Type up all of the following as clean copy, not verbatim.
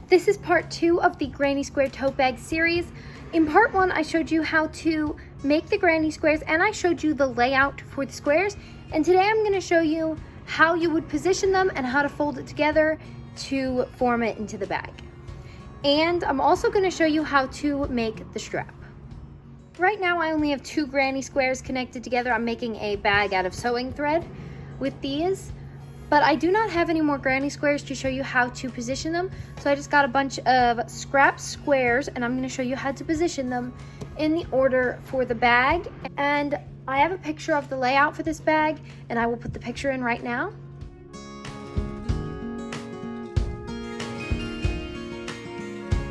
This is part 2 of the Granny Square tote bag series. In part 1, I showed you how to make the granny squares and I showed you the layout for the squares. And today I'm going to show you how you would position them and how to fold it together to form it into the bag. And I'm also going to show you how to make the strap. Right now I only have 2 granny squares connected together. I'm making a bag out of sewing thread with these. But I do not have any more granny squares to show you how to position them. So I just got a bunch of scrap squares and I'm going to show you how to position them in the order for the bag. And I have a picture of the layout for this bag and I will put the picture in right now.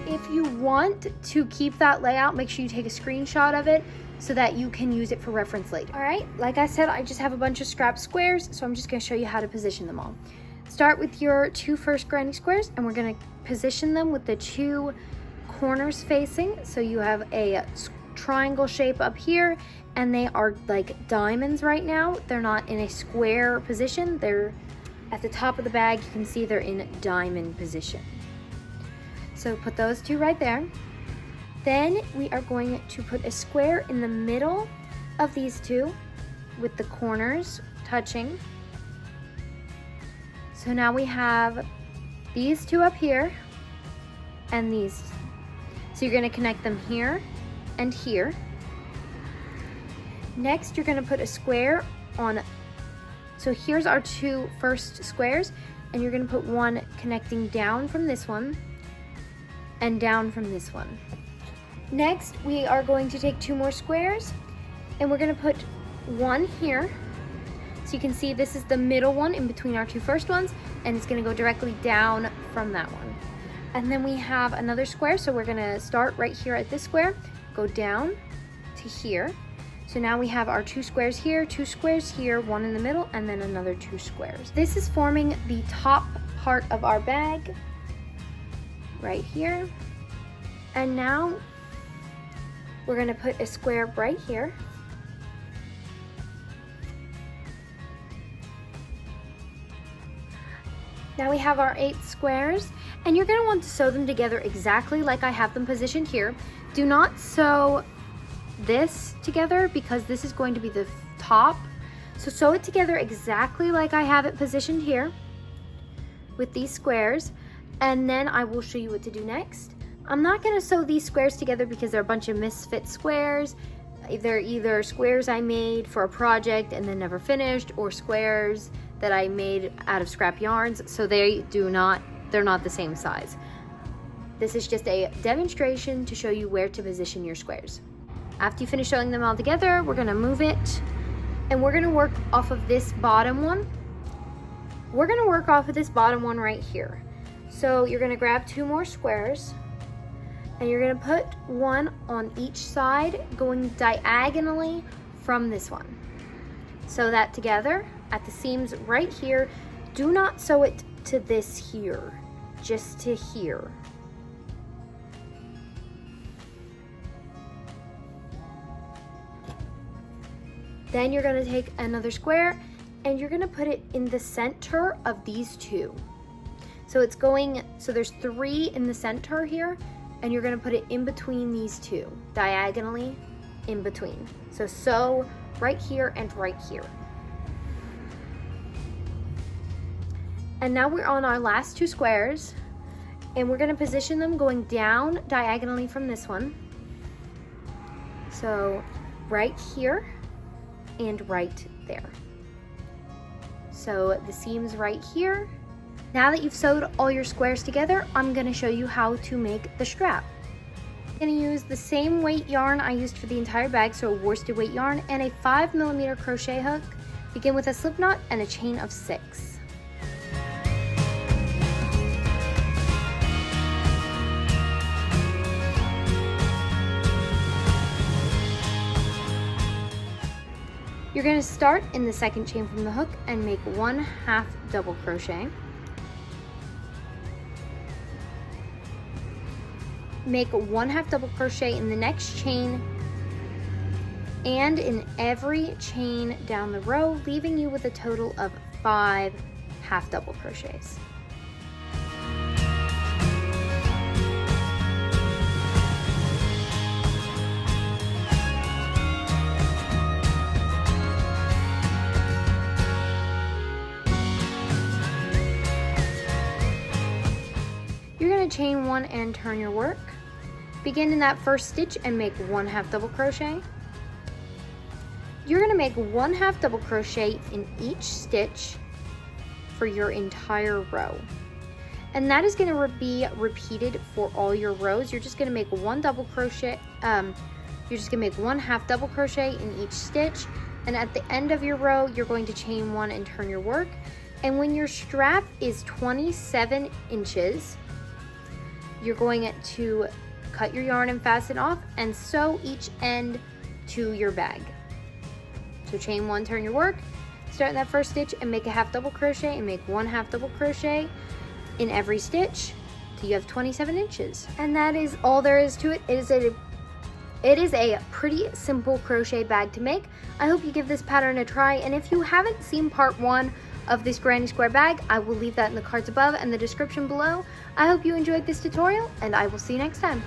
If you want to keep that layout, make sure you take a screenshot of it so that you can use it for reference later. All right, like I said, I just have a bunch of scrap squares, so I'm just gonna show you how to position them all. Start with your 2 first granny squares, and we're gonna position them with the 2 corners facing. So you have a triangle shape up here, and they are like diamonds right now. They're not in a square position. They're at the top of the bag. You can see they're in diamond position. So put those 2 right there. Then we are going to put a square in the middle of these 2 with the corners touching. So now we have these 2 up here and these. So you're going to connect them here and here. Next, you're going to put a square on. So here's our 2 first squares, and you're going to put one connecting down from this one and down from this one. Next, we are going to take 2 more squares and we're going to put one here. So you can see this is the middle one in between our 2 first ones, and it's going to go directly down from that one. And then we have another square, so we're going to start right here at this square, go down to here. So now we have our 2 squares here, 2 squares here, one in the middle, and then another 2 squares. This is forming the top part of our bag right here. And now we're going to put a square right here. Now we have our 8 squares, and you're going to want to sew them together exactly like I have them positioned here. Do not sew this together because this is going to be the top. So sew it together exactly like I have it positioned here with these squares, and then I will show you what to do next. I'm not going to sew these squares together because they're a bunch of misfit squares. They're either squares I made for a project and then never finished, or squares that I made out of scrap yarns, so they're not the same size. This is just a demonstration to show you where to position your squares. After you finish sewing them all together, we're going to move it and we're going to work off of this bottom one. We're going to work off of this bottom one right here. So you're going to grab 2 more squares, and you're going to put one on each side going diagonally from this one. Sew that together at the seams right here. Do not sew it to this here, just to here. Then you're going to take another square and you're going to put it in the center of these 2. So it's going, so there's 3 in the center here, and you're going to put it in between these 2, diagonally in between. So sew right here and right here. And now we're on our last 2 squares, and we're going to position them going down diagonally from this one. So right here and right there. So the seams right here. Now that you've sewed all your squares together, I'm going to show you how to make the strap. I'm going to use the same weight yarn I used for the entire bag, so a worsted weight yarn, and a 5mm crochet hook. Begin with a slip knot and a chain of 6. You're going to start in the second chain from the hook and make 1/2 double crochet. Make 1/2 double crochet in the next chain and in every chain down the row, leaving you with a total of 5 half double crochets. You're going to chain 1 and turn your work. Begin in that first stitch and make 1 half double crochet. You're going to make 1 half double crochet in each stitch for your entire row. And that is going to be repeated for all your rows. You're just going to make 1 double crochet, you're just going to make 1 half double crochet in each stitch. And at the end of your row, you're going to chain 1 and turn your work. And when your strap is 27 inches, you're going to cut your yarn and fasten off and sew each end to your bag. So chain 1, turn your work, start in that first stitch and make a half double crochet and make 1 half double crochet in every stitch till you have 27 inches. And that is all there is to it. It is a pretty simple crochet bag to make. I hope you give this pattern a try, and if you haven't seen part 1 of this granny square bag, I will leave that in the cards above and the description below. I hope you enjoyed this tutorial, and I will see you next time.